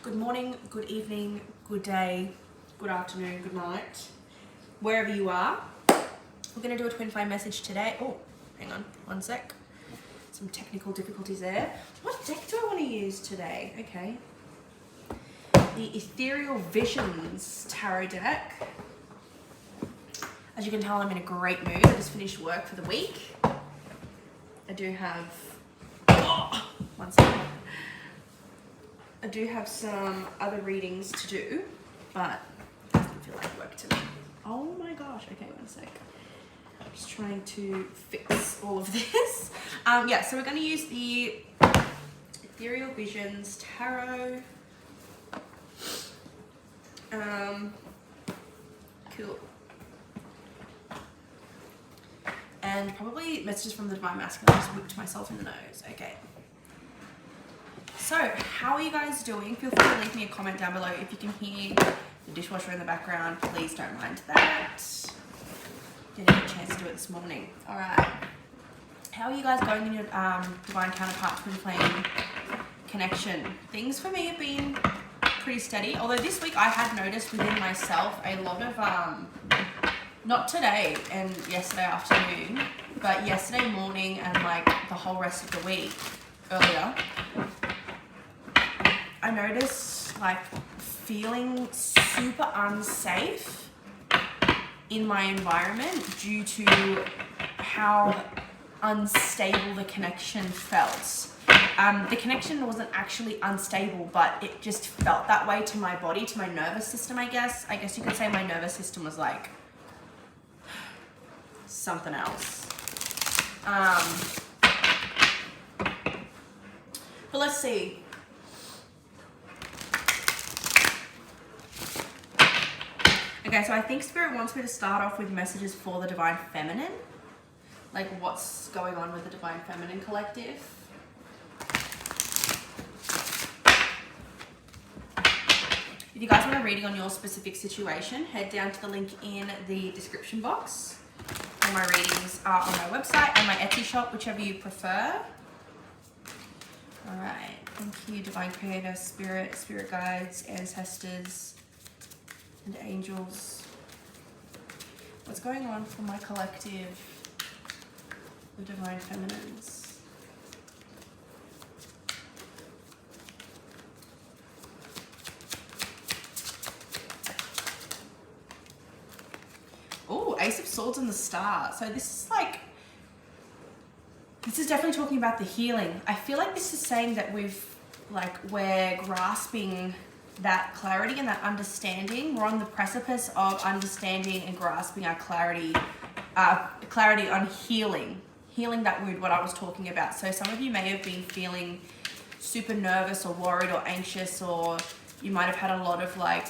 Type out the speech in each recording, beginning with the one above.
good morning, good evening, good day, good afternoon, good night, wherever you are. We're going to do a twin flame message today. Oh, hang on, one sec. Some technical difficulties there. What deck do I want to use today? Okay. The Ethereal Visions Tarot deck. As you can tell, I'm in a great mood. I just finished work for the week. I do have... Oh, one second. I do have some other readings to do, but it doesn't feel like work to me. Oh my gosh. Okay, one sec. I'm just trying to fix all of this. Yeah, so we're going to use the Ethereal Visions Tarot. Cool. And probably messages from the Divine Masculine. I just whipped myself in the nose. Okay. So, how are you guys doing? Feel free to leave me a comment down below. If you can hear the dishwasher in the background, please don't mind that. Didn't get a chance to do it this morning. Alright. How are you guys going in your Divine Counterpart twin flame connection? Things for me have been pretty steady. Although this week I had noticed within myself a lot of, not today and yesterday afternoon, but yesterday morning and like the whole rest of the week earlier, I noticed like feeling super unsafe in my environment due to how unstable the connection felt. The connection wasn't actually unstable, but it just felt that way to my body, to my nervous system, I guess. I guess you could say my nervous system was like something else. But let's see. Okay, so I think Spirit wants me to start off with messages for the Divine Feminine. Like what's going on with the Divine Feminine collective. If you guys want a reading on your specific situation, head down to the link in the description box. All my readings are on my website and my Etsy shop, whichever you prefer. All right, thank you, Divine Creator, Spirit, Spirit Guides, Ancestors, and Angels. What's going on for my collective, the Divine Feminines? Oh, Ace of Swords and the Star. So this is definitely talking about the healing. I feel like this is saying that we're grasping that clarity and that understanding. We're on the precipice of understanding and grasping our clarity on healing that wound, what I was talking about. So some of you may have been feeling super nervous or worried or anxious, or you might have had a lot of like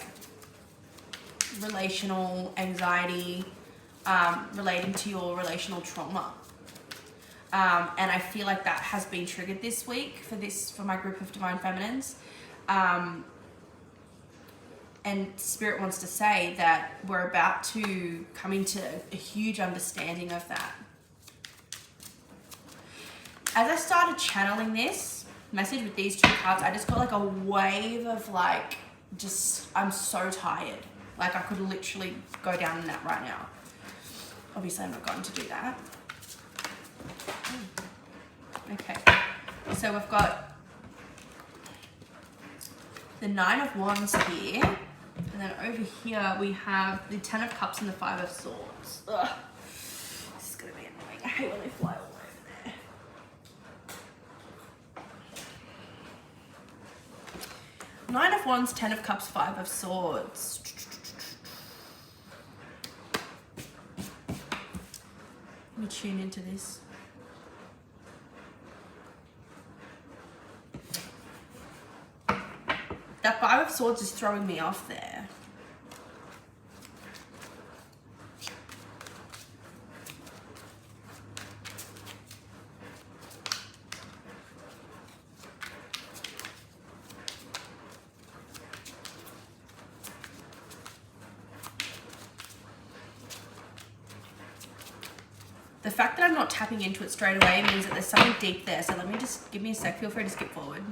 relational anxiety relating to your relational trauma. And I feel like that has been triggered this week for my group of Divine Feminines. And Spirit wants to say that we're about to come into a huge understanding of that. As I started channeling this message with these two cards, I just got like a wave of like, I'm so tired. Like I could literally go down in that right now. Obviously I'm not going to do that. Okay, so we've got the Nine of Wands here. And then over here we have the Ten of Cups and the Five of Swords. Ugh. This is going to be annoying. I hate when they fly all over there. Nine of Wands, Ten of Cups, Five of Swords. Let me tune into this. That Five of Swords is throwing me off there. The fact that I'm not tapping into it straight away means that there's something deep there. So let me just, give me a sec, feel free to skip forward.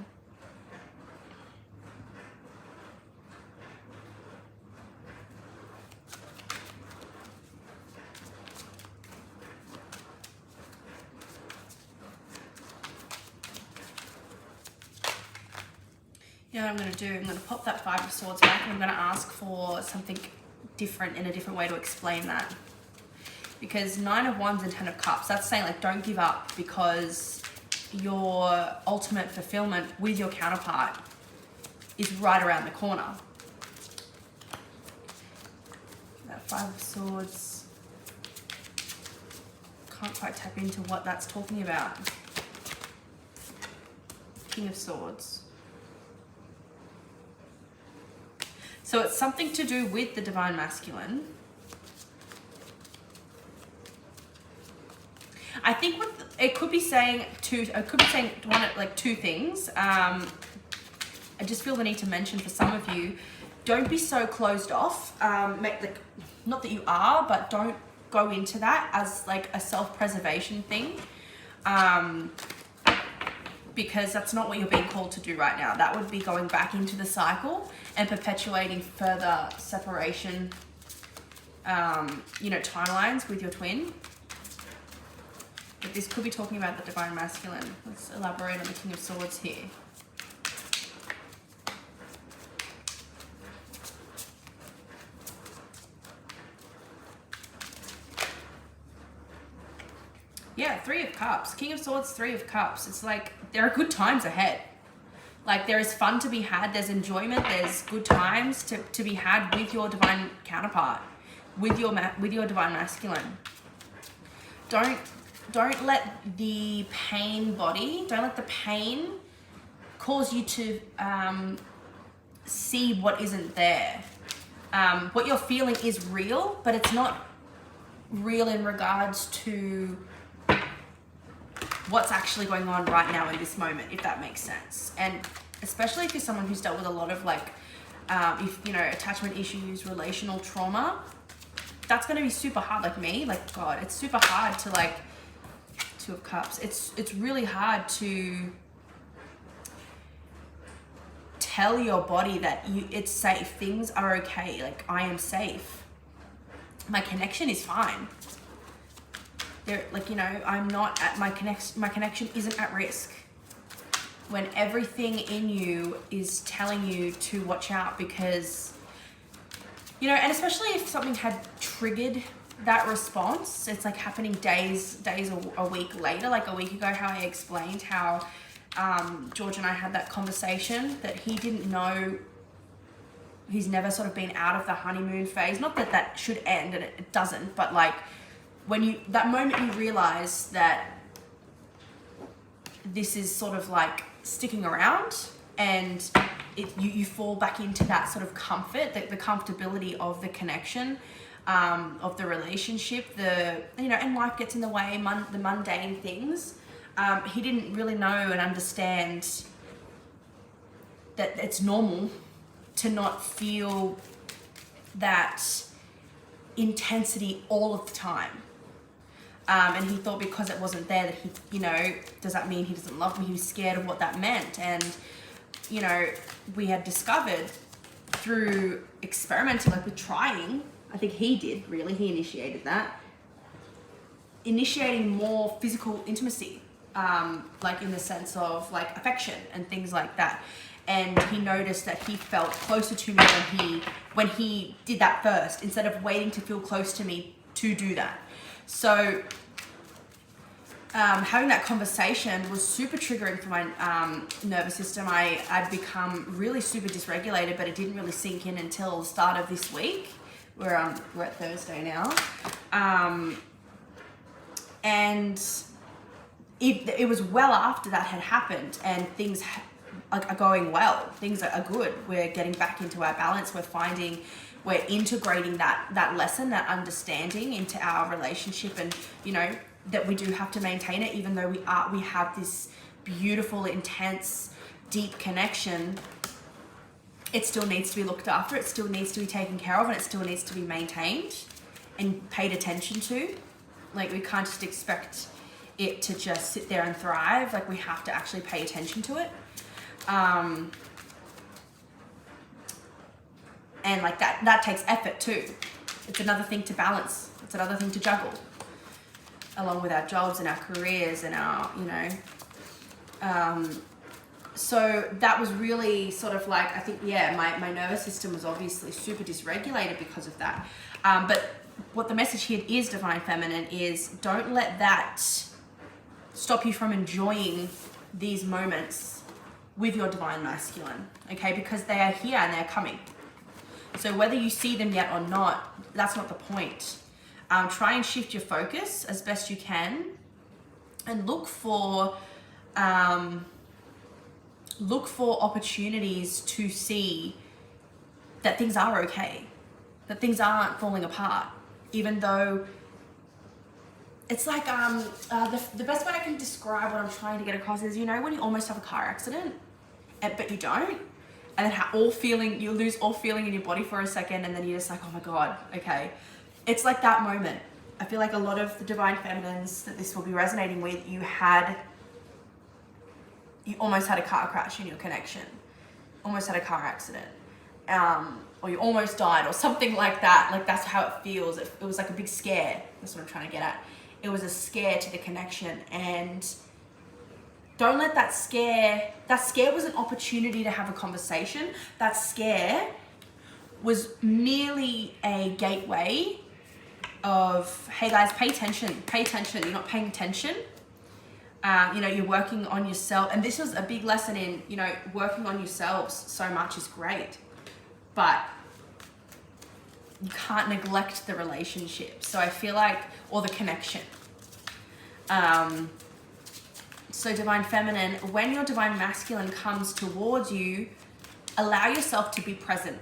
Yeah, what I'm going to do, I'm going to pop that Five of Swords back, and I'm going to ask for something different, in a different way to explain that. Because Nine of Wands and Ten of Cups, that's saying like don't give up, because your ultimate fulfillment with your counterpart is right around the corner. That Five of Swords, can't quite tap into what that's talking about. King of Swords. So it's something to do with the Divine Masculine. I think it could be saying two things. I just feel the need to mention for some of you, don't be so closed off. Not that you are, but don't go into that as like a self-preservation thing. Because that's not what you're being called to do right now. That would be going back into the cycle and perpetuating further separation, timelines with your twin. But this could be talking about the Divine Masculine. Let's elaborate on the King of Swords here. Yeah, Three of Cups. King of Swords, Three of Cups. It's like there are good times ahead. Like there is fun to be had. There's enjoyment. There's good times to be had with your divine counterpart, with your Divine Masculine. Don't let the pain don't let the pain cause you to see what isn't there. What you're feeling is real, but it's not real in regards to what's actually going on right now in this moment, if that makes sense. And especially if you're someone who's dealt with a lot of attachment issues, relational trauma, that's going to be super hard. Like me, God, it's super hard to Two of Cups. It's really hard to tell your body that it's safe. Things are okay. Like I am safe. My connection is fine. I'm not at my connection isn't at risk. When everything in you is telling you to watch out, because, and especially if something had triggered that response, it's like happening days a week later. Like a week ago, how I explained how George and I had that conversation that he didn't know. He's never sort of been out of the honeymoon phase. Not that that should end, and it doesn't, but like that moment you realize that this is sort of like sticking around, and you fall back into that sort of comfort, the comfortability of the connection, of the relationship, and life gets in the way, the mundane things. He didn't really know and understand that it's normal to not feel that intensity all of the time. And he thought because it wasn't there that he, does that mean he doesn't love me? He was scared of what that meant. And, we had discovered through experimenting, with trying, I think he did really, he initiated that, initiating more physical intimacy, in the sense of affection and things like that. And he noticed that he felt closer to me when he did that first, instead of waiting to feel close to me to do that. So having that conversation was super triggering for my nervous system. I'd become really super dysregulated, but it didn't really sink in until the start of this week. We're at Thursday now. And it was well after that had happened, and things are going well. Things are good. We're getting back into our balance. We're integrating that lesson, that understanding into our relationship, and that we do have to maintain it, even though we have this beautiful, intense, deep connection. It still needs to be looked after. It still needs to be taken care of, and it still needs to be maintained and paid attention to. We can't just expect it to just sit there and thrive. We have to actually pay attention to it. And that takes effort too. It's another thing to balance. It's another thing to juggle, along with our jobs and our careers and our, So that was really sort of like, I think, yeah, my nervous system was obviously super dysregulated because of that. But what the message here is, Divine Feminine, is don't let that stop you from enjoying these moments with your Divine Masculine, okay? Because they are here and they're coming. So whether you see them yet or not, that's not the point. Try and shift your focus as best you can and look for opportunities to see that things are okay, that things aren't falling apart, even though it's like the best way I can describe what I'm trying to get across is, you know, when you almost have a car accident but you don't, and then you lose all feeling in your body for a second, and then you're just like, oh my god, okay. It's like that moment. I feel like a lot of the Divine Feminines that this will be resonating with, you almost had a car crash in your connection, almost had a car accident, or you almost died or something like that. Like, that's how it feels. It was like a big scare. That's what I'm trying to get at. It was a scare to the connection, and don't let that scare was an opportunity to have a conversation. That scare was merely a gateway of, hey guys, pay attention, you're not paying attention. You know, you're working on yourself. And this was a big lesson in, you know, working on yourselves so much is great, but you can't neglect the relationship. So I feel like, or the connection. So Divine Feminine, when your Divine Masculine comes towards you, allow yourself to be present.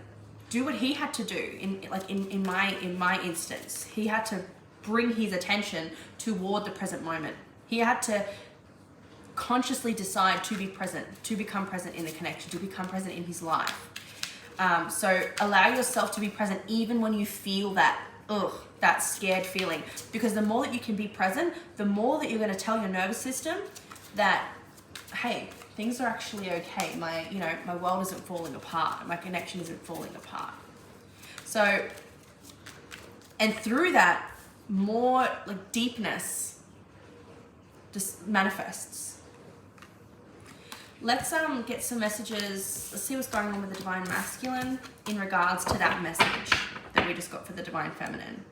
Do what he had to do in my instance. He had to bring his attention toward the present moment. He had to consciously decide to be present, to become present in the connection, to become present in his life. So allow yourself to be present even when you feel that scared feeling. Because the more that you can be present, the more that you're going to tell your nervous system that, hey, things are actually okay. My world isn't falling apart. My connection isn't falling apart. So, and through that, more like deepness just manifests. Let's get some messages. Let's see what's going on with the Divine Masculine in regards to that message that we just got for the Divine Feminine.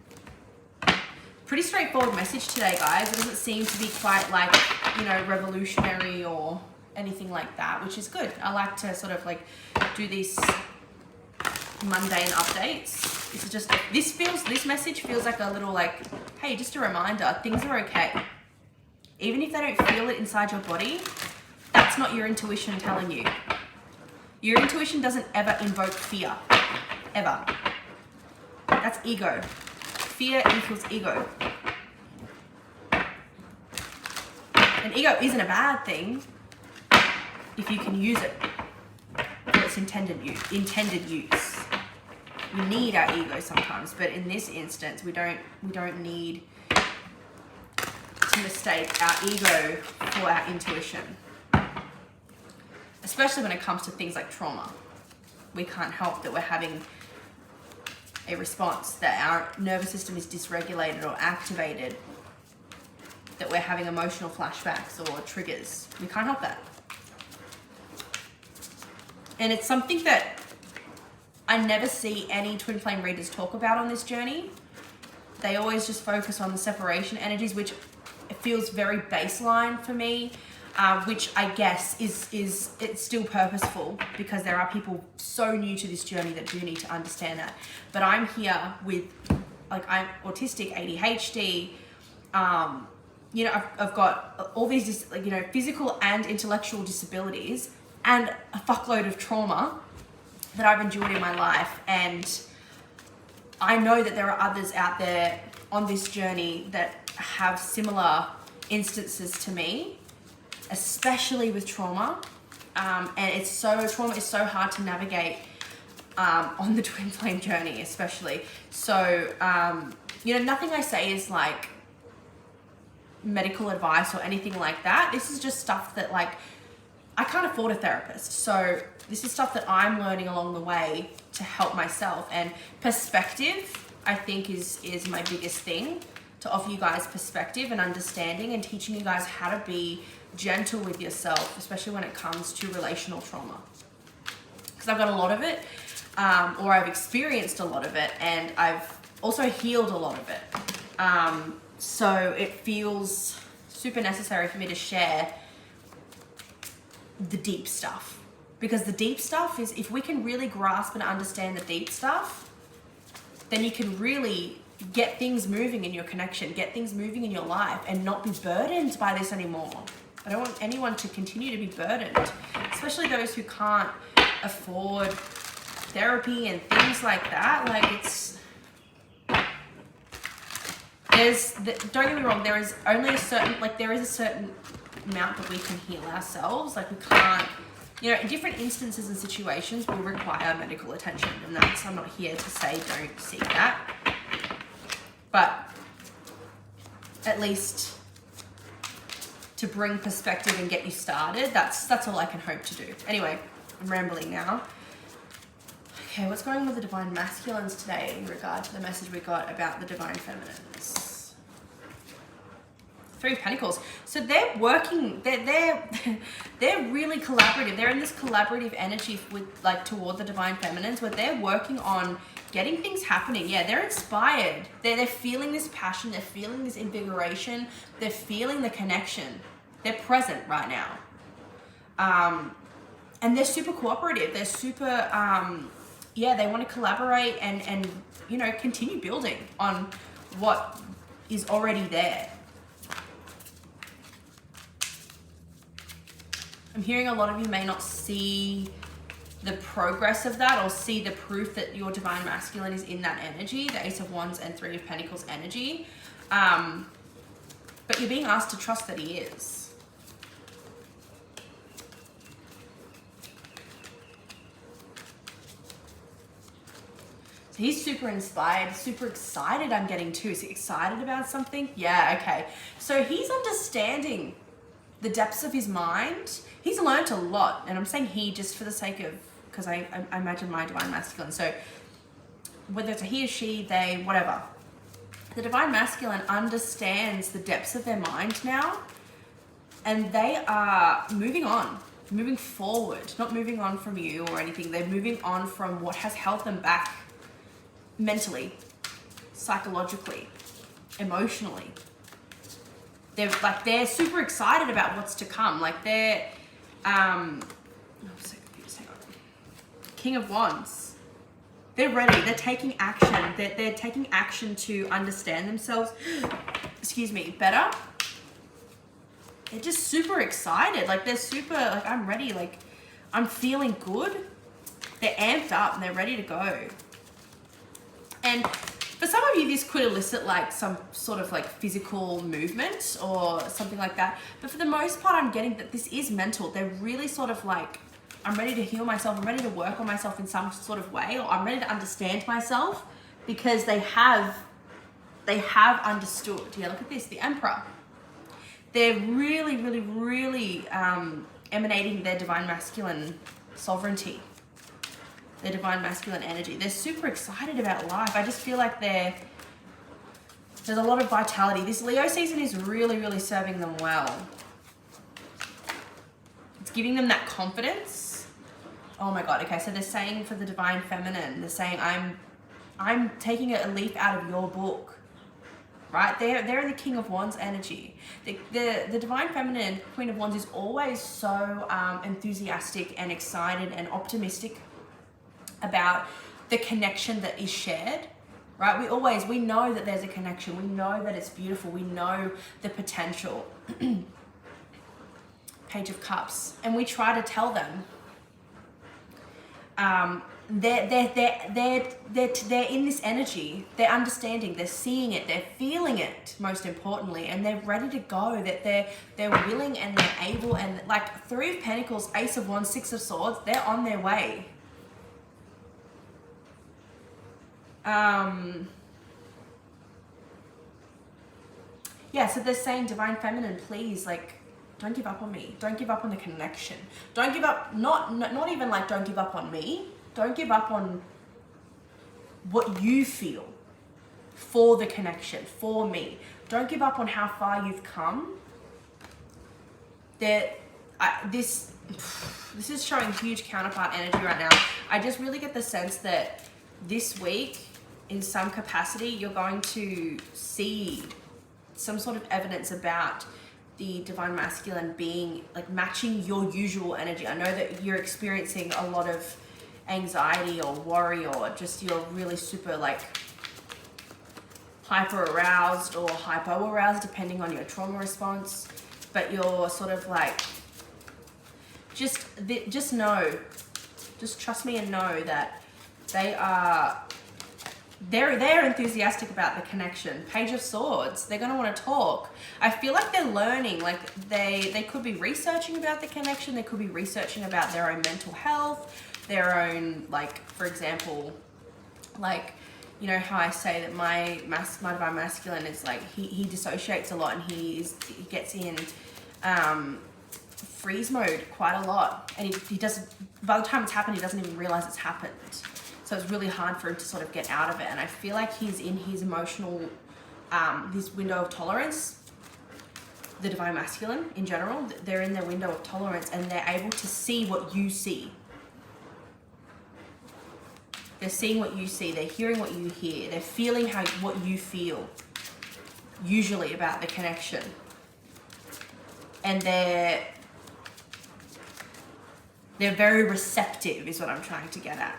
Pretty straightforward message today, guys. It doesn't seem to be quite like, you know, revolutionary or anything like that, which is good. I like to sort of like do these mundane updates. This message feels like a little like, hey, just a reminder, things are okay. Even if they don't feel it inside your body, that's not your intuition telling you. Your intuition doesn't ever invoke fear, ever. That's ego. Fear equals ego. And ego isn't a bad thing if you can use it for its intended use. We need our ego sometimes, but in this instance, we don't need to mistake our ego for our intuition. Especially when it comes to things like trauma. We can't help that we're having a response, that our nervous system is dysregulated or activated, that we're having emotional flashbacks or triggers. We can't help that. And it's something that I never see any twin flame readers talk about on this journey. They always just focus on the separation energies, which it feels very baseline for me, which I guess it's still purposeful because there are people so new to this journey that do need to understand that. But I'm here with, like, I'm autistic, ADHD, you know, I've got all these, like, you know, physical and intellectual disabilities and a fuckload of trauma that I've endured in my life. And I know that there are others out there on this journey that have similar instances to me, especially with trauma. And trauma is so hard to navigate on the twin flame journey, especially. So, you know, nothing I say is like medical advice or anything like that. This is just stuff that, like, I can't afford a therapist. So this is stuff that I'm learning along the way to help myself. And perspective, I think, is my biggest thing, to offer you guys perspective and understanding and teaching you guys how to be gentle with yourself, especially when it comes to relational trauma. Because I've got a lot of it, or I've experienced a lot of it, and I've also healed a lot of it. So it feels super necessary for me to share the deep stuff. Because the deep stuff is, if we can really grasp and understand the deep stuff, then you can really get things moving in your connection, get things moving in your life, and not be burdened by this anymore. I don't want anyone to continue to be burdened, especially those who can't afford therapy and things like that. Like, don't get me wrong, there is only a certain amount that we can heal ourselves. Like, we can't, in different instances and situations will require medical attention, and I'm not here to say don't seek that, but at least to bring perspective and get you started, that's all I can hope to do. Anyway, I'm rambling now. Okay, what's going on with the divine masculines today in regard to the message we got about the divine feminines? Three of Pentacles. So they're working, they're really collaborative. They're in this collaborative energy with, like, toward the divine feminines, where they're working on getting things happening. Yeah, they're inspired. They're feeling this passion. They're feeling this invigoration. They're feeling the connection. They're present right now. And they're super cooperative. They're super, they want to collaborate and continue building on what is already there. I'm hearing a lot of you may not see the progress of that, or see the proof that your divine masculine is in that energy, the Ace of Wands and Three of Pentacles energy. But you're being asked to trust that he is. So he's super inspired, super excited. I'm getting too. Is he excited about something? Yeah, okay. So he's understanding the depths of his mind. He's learned a lot, and I'm saying he just for the sake of, because I imagine my divine masculine. So whether it's a he or she, they, whatever. The divine masculine understands the depths of their mind now, and they are moving on, moving forward, not moving on from you or anything. They're moving on from what has held them back mentally, psychologically, emotionally. They're super excited about what's to come. Like, they're I'm so confused. Hang on. King of Wands. They're ready. They're taking action. They're taking action to understand themselves, better. They're just super excited. Like, they're super, like, I'm ready. Like, I'm feeling good. They're amped up and they're ready to go. And for some of you, this could elicit like some sort of like physical movement or something like that. But for the most part, I'm getting that this is mental. They're really sort of like, I'm ready to heal myself. I'm ready to work on myself in some sort of way, or I'm ready to understand myself, because they have understood. Yeah, look at this, the Emperor. They're really, really, really emanating their divine masculine sovereignty. Their divine masculine energy. They're super excited about life. I just feel like there's a lot of vitality. This Leo season is really, really serving them well. It's giving them that confidence. Oh my God. Okay, so they're saying for the divine feminine, they're saying, I'm taking a leaf out of your book. Right? They're in the King of Wands energy. The divine feminine, Queen of Wands, is always so enthusiastic and excited and optimistic about the connection that is shared, right? We know that there's a connection. We know that it's beautiful. We know the potential. Page of Cups. And we try to tell them they're in this energy. They're understanding. They're seeing it. They're feeling it, most importantly, and they're ready to go. That they're willing and they're able. And like Three of Pentacles, Ace of Wands, Six of Swords, they're on their way. Yeah, so they're saying, divine feminine, please, like, don't give up on me. Don't give up on the connection. Don't give up, not even like don't give up on me. Don't give up on what you feel for the connection, for me. Don't give up on how far you've come. this is showing huge counterpart energy right now. I just really get the sense that this week, in some capacity, you're going to see some sort of evidence about the divine masculine being like matching your usual energy. I know that you're experiencing a lot of anxiety or worry, or just you're really super like hyper aroused or hypo aroused depending on your trauma response, but you're sort of like just know, just trust me and know that they're enthusiastic about the connection. Page of Swords, they're going to want to talk. I feel like they're learning, like they could be researching about the connection, they could be researching about their own mental health, their own, like, for example, like, you know how I say that my divine masculine is like, he dissociates a lot, and he gets in freeze mode quite a lot, and he doesn't, by the time it's happened, he doesn't even realize it's happened. So it's really hard for him to sort of get out of it. And I feel like he's in his emotional, his window of tolerance. The divine masculine in general, they're in their window of tolerance, and they're able to see what you see. They're seeing what you see. They're hearing what you hear. They're feeling what you feel, usually about the connection. And they're very receptive, is what I'm trying to get at.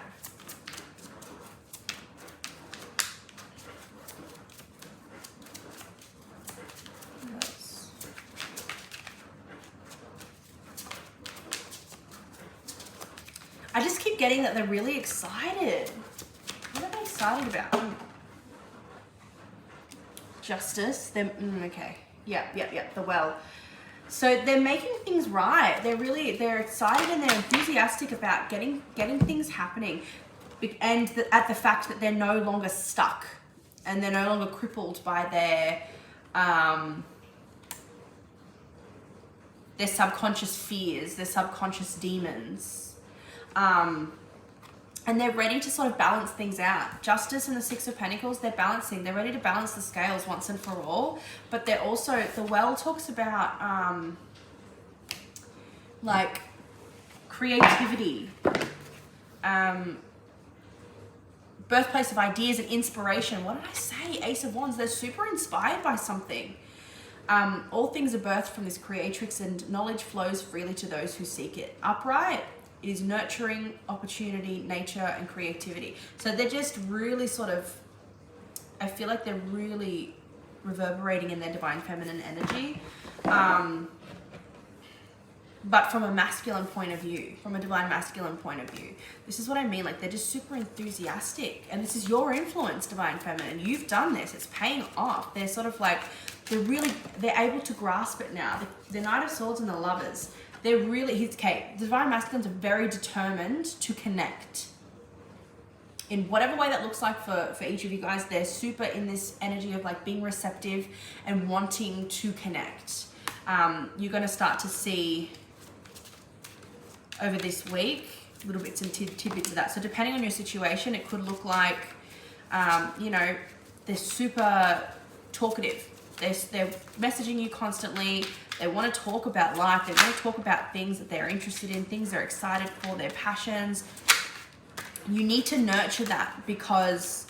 I just keep getting that they're really excited. What are they excited about? Justice. They're okay. Yeah. The Well. So they're making things right. They're excited and they're enthusiastic about getting things happening, and at the fact that they're no longer stuck and they're no longer crippled by their subconscious fears, their subconscious demons. And they're ready to sort of balance things out. Justice and the Six of Pentacles, they're balancing. They're ready to balance the scales once and for all. But they're also, the Well talks about like creativity, birthplace of ideas and inspiration. What did I say? Ace of Wands. They're super inspired by something. All things are birthed from this creatrix, and knowledge flows freely to those who seek it. Upright. It is nurturing, opportunity, nature, and creativity. So they're just really sort of, I feel like they're really reverberating in their divine feminine energy. But from a masculine point of view, from a divine masculine point of view, this is what I mean. Like, they're just super enthusiastic. And this is your influence, divine feminine. You've done this. It's paying off. They're sort of like, they're able to grasp it now. The Knight of Swords and the Lovers, they're really, the divine masculines are very determined to connect. In whatever way that looks like for each of you guys, they're super in this energy of like being receptive and wanting to connect. You're going to start to see over this week little bits and tidbits of that. So depending on your situation, it could look like, they're super talkative. They're messaging you constantly. They want to talk about life. They want to talk about things that they're interested in, things they're excited for, their passions. You need to nurture that, because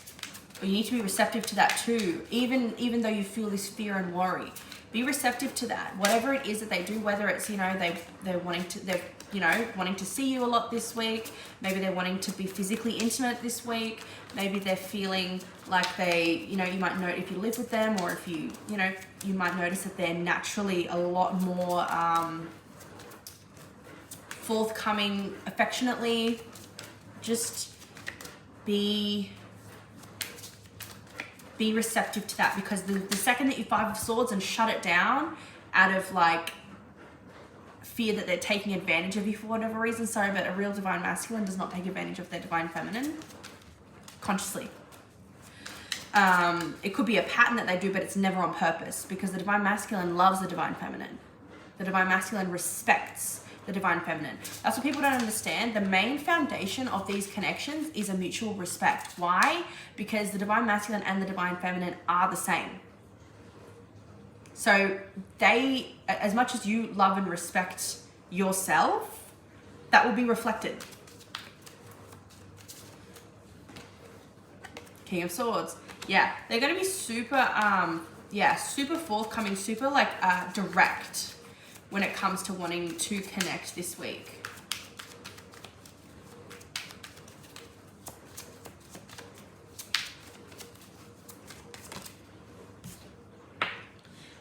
you need to be receptive to that too, even though you feel this fear and worry. Be receptive to that. Whatever it is that they do, whether it's, they're wanting to see you a lot this week. Maybe they're wanting to be physically intimate this week. Maybe they're feeling like you might know if you live with them, or if you might notice that they're naturally a lot more forthcoming affectionately. Just be receptive to that, because the second that you Five of Swords and shut it down out of like fear that they're taking advantage of you for whatever reason. Sorry, but a real divine masculine does not take advantage of their divine feminine consciously. It could be a pattern that they do, but it's never on purpose, because the divine masculine loves the divine feminine. The divine masculine respects the divine feminine. That's what people don't understand. The main foundation of these connections is a mutual respect. Why? Because the divine masculine and the divine feminine are the same. So they, as much as you love and respect yourself, that will be reflected. King of Swords. Yeah, they're going to be super, super forthcoming, super like direct when it comes to wanting to connect this week.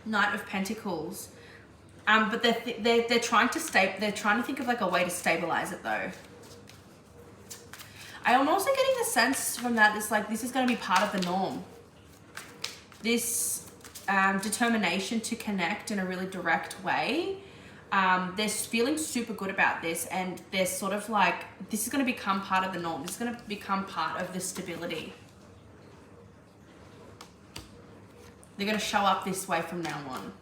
Knight of Pentacles. But they're trying to think of like a way to stabilize it though. I am also getting the sense from that it's like this is going to be part of the norm. This determination to connect in a really direct way. They're feeling super good about this, and they're sort of like, this is going to become part of the norm. This is going to become part of the stability. They're going to show up this way from now on.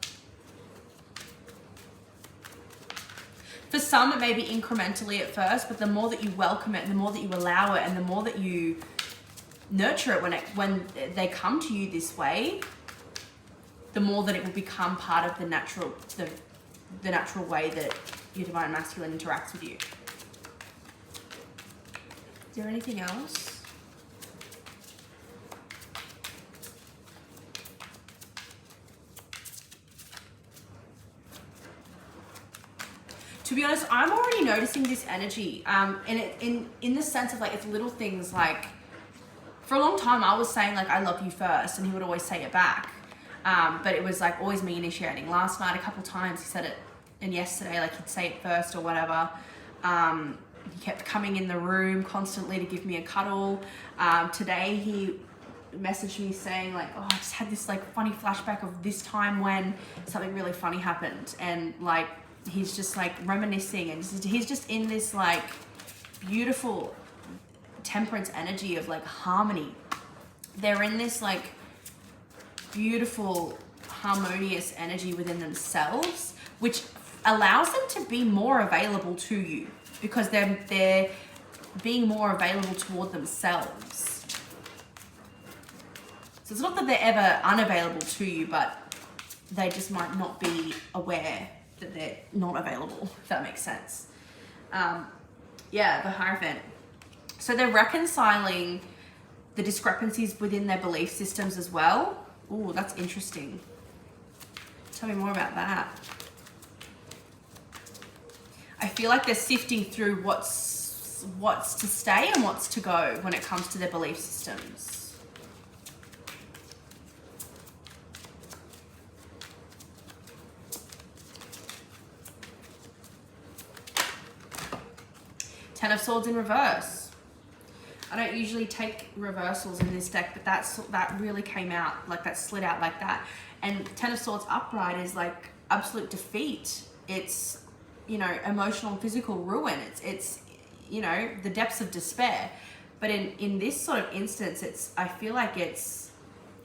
For some, it may be incrementally at first, but the more that you welcome it, and the more that you allow it, and the more that you nurture it when they come to you this way, the more that it will become part of the natural way that your divine masculine interacts with you. Is there anything else? To be honest, I'm already noticing this energy, and in the sense of like, it's little things like, for a long time I was saying like, I love you first, and he would always say it back, but it was like always me initiating. Last night a couple times he said it, and yesterday like he'd say it first or whatever. He kept coming in the room constantly to give me a cuddle. Today he messaged me saying like, oh, I just had this like funny flashback of this time when something really funny happened, and like he's just like reminiscing, and he's just in this like beautiful temperance energy of like harmony. They're in this like beautiful harmonious energy within themselves, which allows them to be more available to you because they're being more available toward themselves. So it's not that they're ever unavailable to you, but they just might not be aware that they're not available, if that makes sense. Yeah, the Hierophant. So they're reconciling the discrepancies within their belief systems as well. Ooh, that's interesting. Tell me more about that. I feel like they're sifting through what's to stay and what's to go when it comes to their belief systems. Ten of Swords in reverse. I don't usually take reversals in this deck, but that really came out, like that slid out like that. And Ten of Swords upright is like absolute defeat. It's, you know, emotional and physical ruin. It's you know, the depths of despair. But in this sort of instance, I feel like it's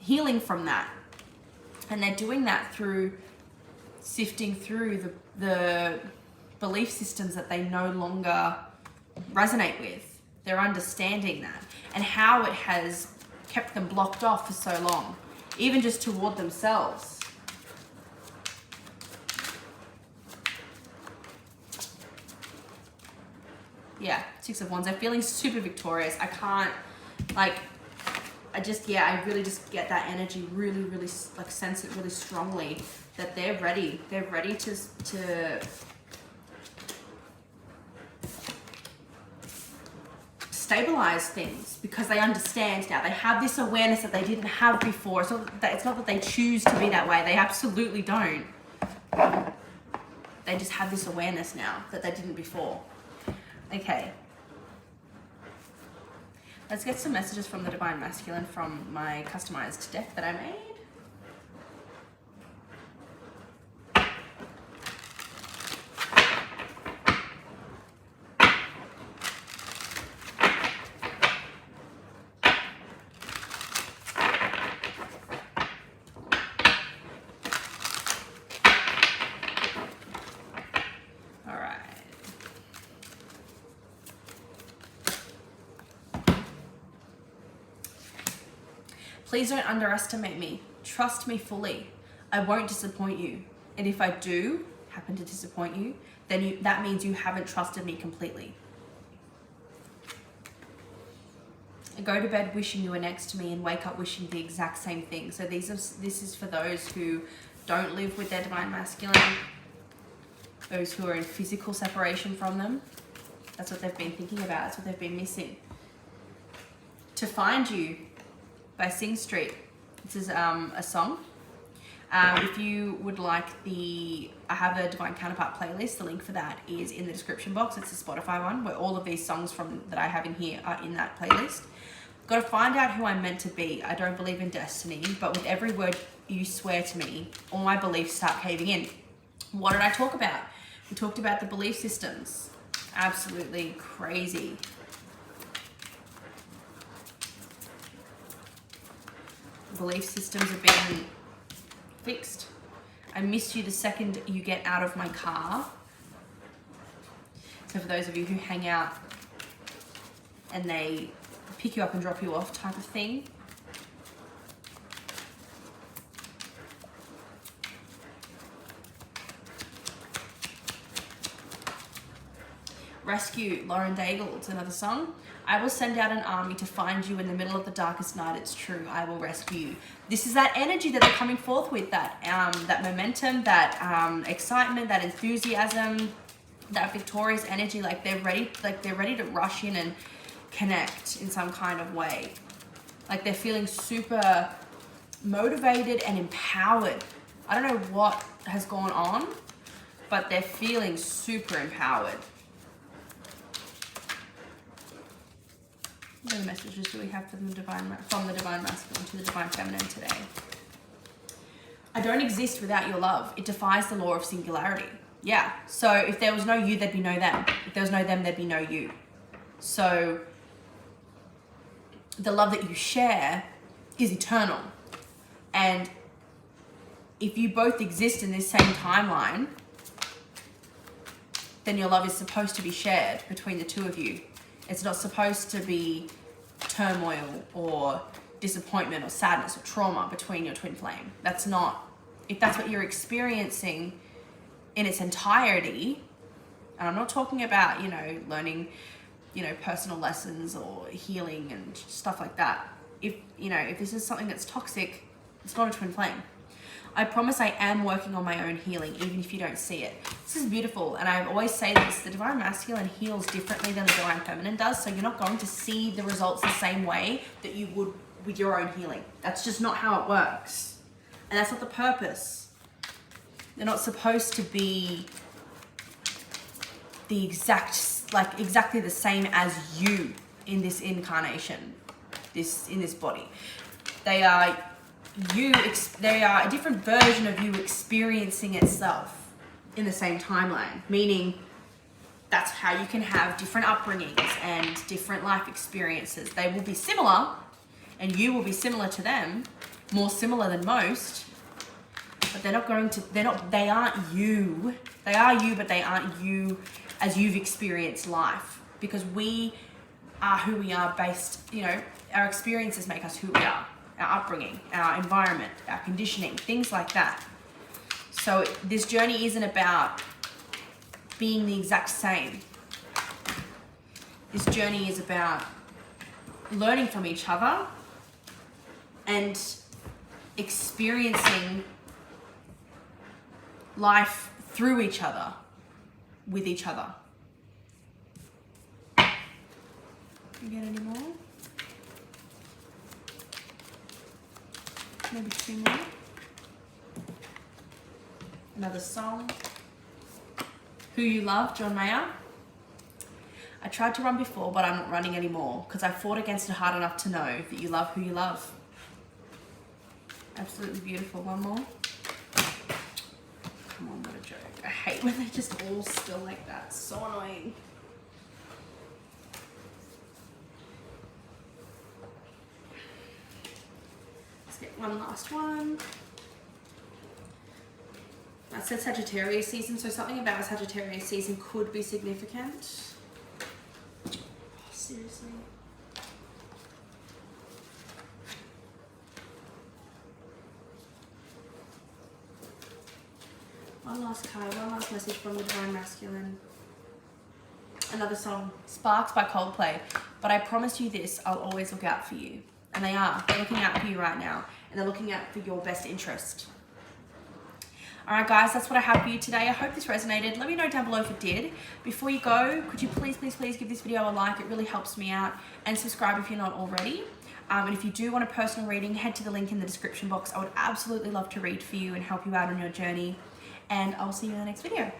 healing from that. And they're doing that through sifting through the belief systems that they no longer resonate with. They're understanding that and how it has kept them blocked off for so long, even just toward themselves. Yeah, Six of Wands. They're feeling super victorious. I really just get that energy, really like sense it really strongly that they're ready. They're ready to stabilize things because they understand now. They have this awareness that they didn't have before. So it's not that they choose to be that way. They absolutely don't. They just have this awareness now that they didn't before. Okay. Let's get some messages from the Divine Masculine from my customized deck that I made. Please don't underestimate me. Trust me fully. I won't disappoint you. And if I do happen to disappoint you, then that means you haven't trusted me completely. I go to bed wishing you were next to me and wake up wishing the exact same thing. So this is for those who don't live with their divine masculine, those who are in physical separation from them. That's what they've been thinking about. That's what they've been missing. To Find You by Sing Street. This is a song. If you would like I have a Divine Counterpart playlist. The link for that is in the description box. It's a Spotify one where all of these songs that I have in here are in that playlist. Got to find out who I'm meant to be. I don't believe in destiny, but with every word you swear to me, all my beliefs start caving in. What did I talk about? We talked about the belief systems. Absolutely crazy. Belief systems are being fixed. I miss you the second you get out of my car. So for those of you who hang out and they pick you up and drop you off type of thing. Rescue, Lauren Daigle, it's another song. I will send out an army to find you in the middle of the darkest night. It's true, I will rescue you. This is that energy that they're coming forth with, that momentum, that excitement, that enthusiasm, that victorious energy. Like they're ready to rush in and connect in some kind of way. Like they're feeling super motivated and empowered. I don't know what has gone on, but they're feeling super empowered. What other messages do we have from the divine masculine to the divine feminine today? I don't exist without your love. It defies the law of singularity. Yeah. So if there was no you, there'd be no them. If there was no them, there'd be no you. So the love that you share is eternal. And if you both exist in this same timeline, then your love is supposed to be shared between the two of you. It's not supposed to be turmoil or disappointment or sadness or trauma between your twin flame. That's not, if that's what you're experiencing in its entirety, and I'm not talking about, learning, personal lessons or healing and stuff like that. If this is something that's toxic, it's not a twin flame. I promise I am working on my own healing, even if you don't see it. This is beautiful, and I always say this, the divine masculine heals differently than the divine feminine does, so you're not going to see the results the same way that you would with your own healing. That's just not how it works. And that's not the purpose. They're not supposed to be exactly the same as you in this incarnation, in this body. They are a different version of you experiencing itself in the same timeline, meaning that's how you can have different upbringings and different life experiences. They will be similar, and you will be similar to them, more similar than most, but they aren't you. They are you, but they aren't you as you've experienced life, because we are who we are based, our experiences make us who we are. Our upbringing, our environment, our conditioning, things like that. So this journey isn't about being the exact same. This journey is about learning from each other and experiencing life through each other, with each other. You get any more? Maybe two more. Another song. Who You Love, John Mayer. I tried to run before, but I'm not running anymore because I fought against it hard enough to know that you love who you love. Absolutely beautiful. One more. Come on, what a joke. I hate when they just all spill like that. So annoying. Let's get one last one. I said Sagittarius season, so something about Sagittarius season could be significant. Oh, seriously. One last card, one last message from the Divine Masculine. Another song, Sparks by Coldplay. But I promise you this, I'll always look out for you. And they are. They're looking out for you right now. And they're looking out for your best interest. Alright guys, that's what I have for you today. I hope this resonated. Let me know down below if it did. Before you go, could you please give this video a like? It really helps me out. And subscribe if you're not already. And if you do want a personal reading, head to the link in the description box. I would absolutely love to read for you and help you out on your journey. And I'll see you in the next video.